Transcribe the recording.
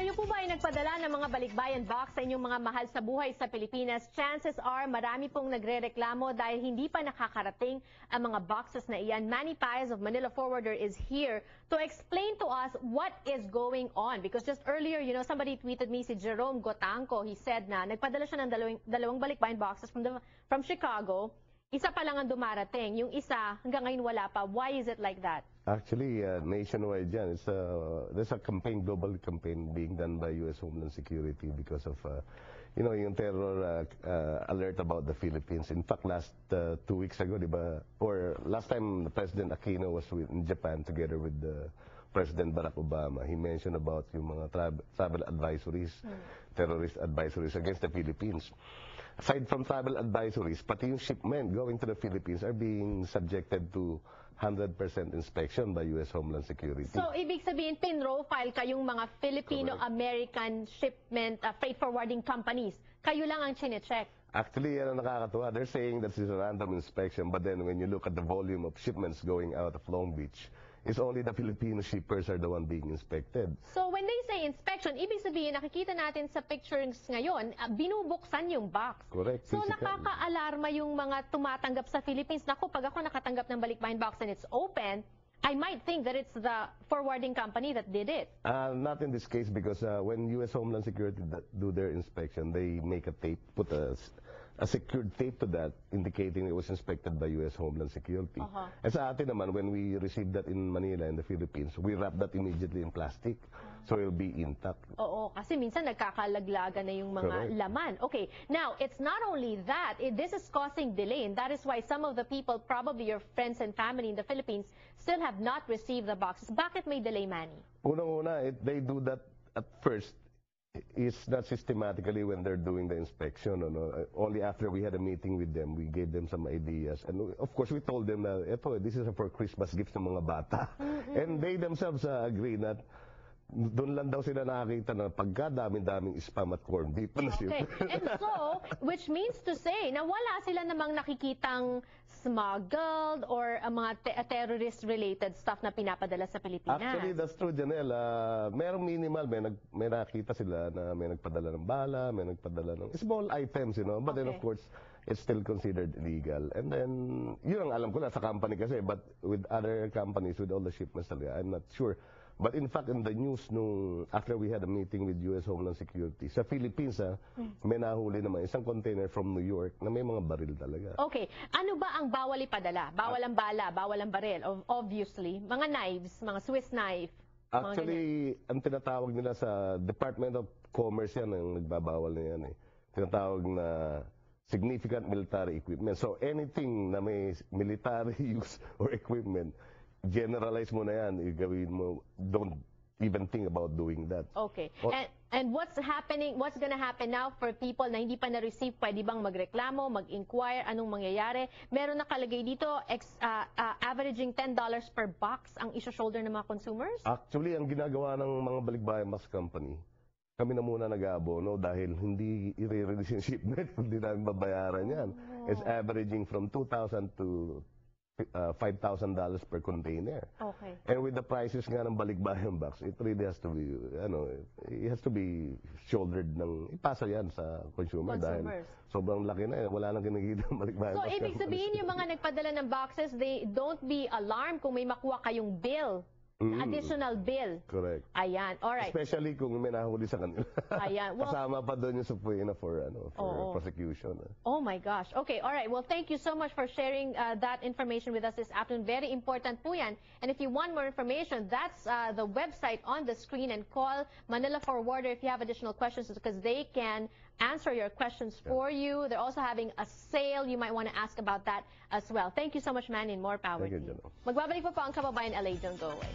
Kayo po ba ay nagpadala ng mga balikbayan box sa inyong mga mahal sa buhay sa Pilipinas? Chances are marami pong nagrereklamo dahil hindi pa nakakarating ang mga boxes na iyan. Manny Paez of Manila Forwarder is here to explain to us what is going on. Because just earlier, somebody tweeted me, si Jerome Gotanco. He said na nagpadala siya ng dalawang balikbayan boxes from Chicago. Isa pa lang ang dumarating. Yung isa, hanggang ngayon wala pa. Why is it like that? Actually, nationwide yan. There's a campaign, global campaign being done by U.S. Homeland Security because of, yung terror alert about the Philippines. In fact, last 2 weeks ago, diba, or last time President Aquino was in Japan together with President Barack Obama, he mentioned about yung mga travel advisories, terrorist advisories against the Philippines. Aside from travel advisories, pati yung shipment going to the Philippines are being subjected to 100% inspection by U.S. Homeland Security. So, ibig sabihin, pinrofile kayong mga Filipino-American shipment freight forwarding companies. Kayo lang ang chinecheck. Actually, yan ang nakakatuwa. They're saying that this is a random inspection, but then when you look at the volume of shipments going out of Long Beach, it's only the Filipino shippers are the one being inspected. So when they say inspection, ibig sabihin, nakikita natin sa pictures ngayon, binubuksan yung box. Correct. So nakaka-alarma yung mga tumatanggap sa Philippines. Naku, pag ako nakatanggap ng balikbayan box and it's open, I might think that it's the forwarding company that did it. Not in this case, because when U.S. Homeland Security do their inspection, they make a tape, put a secured tape to that, indicating it was inspected by U.S. Homeland Security. And sa atin naman, when we received that in Manila, in the Philippines, we wrap that immediately in plastic, so it will be intact. Oo, kasi minsan nagkakalaglaga na yung mga laman. Okay, now, it's not only that, this is causing delay, and that is why some of the people, probably your friends and family in the Philippines, still have not received the boxes. Bakit may delay, Manny? Unang-una, they do that at first. It's not systematically when they're doing the inspection. Only after we had a meeting with them, we gave them some ideas. And of course, we told them that, this is for Christmas gifts ng mga bata. And they themselves agree that doon lang daw sila nakakita na pagkadaming-daming spam at corned beef. Okay. And so, which means to say, na wala sila namang nakikitang smuggled or mga terrorist-related stuff na pinapadala sa Pilipinas. Actually, that's true, Janelle. Merong minimal. May nakita sila na may nagpadala ng bala, may nagpadala ng small items, But then, of course, it's still considered illegal. And then, yun ang alam ko na sa company kasi. But with other companies, with all the shipments talaga, I'm not sure. But in fact, in the news, after we had a meeting with U.S. Homeland Security, sa Philippines, may nahuli naman isang container from New York na may mga baril talaga. Okay. Ano ba ang bawal ipadala? Bawal ang bala, bawal ang baril, obviously. Mga knives, mga Swiss knife. Actually, ang tinatawag nila sa Department of Commerce yan, ang nagbabawal na yan. Tinatawag na significant military equipment. So anything na may military use or equipment, generalize mo na yan, gawin mo, don't even think about doing that. Okay. And what's gonna happen now for people na hindi pa na-receive, pwede bang magreklamo, mag-inquire, anong mangyayari? Meron nakalagay dito, averaging $10 per box ang isa-shoulder ng mga consumers? Actually, ang ginagawa ng mga balikbayan box company, kami na muna nag-aabono dahil hindi i-release yung shipment, hindi namin babayaran yan. It's averaging from $2,000 to $5,000 per container. Okay. And with the prices nga ng balikbayan box, it really has to be, it has to be shouldered ipasa yan sa consumer dahil sobrang laki na wala nang kinikita ng balikbayan box. So, ibig sabihin yung mga nagpadala ng boxes, they don't be alarmed kung may makuha kayong bill. Additional bill. Correct. Ayan. All right. Especially kung may nahuli sa kanila. Ayan. Well, kasama pa doon yung supuin for prosecution. Oh my gosh. Okay. All right. Well, thank you so much for sharing that information with us this afternoon. Very important po yan. And if you want more information, that's the website on the screen, and call Manila Forwarder if you have additional questions, because they can answer your questions for you. They're also having a sale. You might want to ask about that as well. Thank you so much, Manny, and more power to you. Magbabalik po ang Kababayan LA. Don't go away.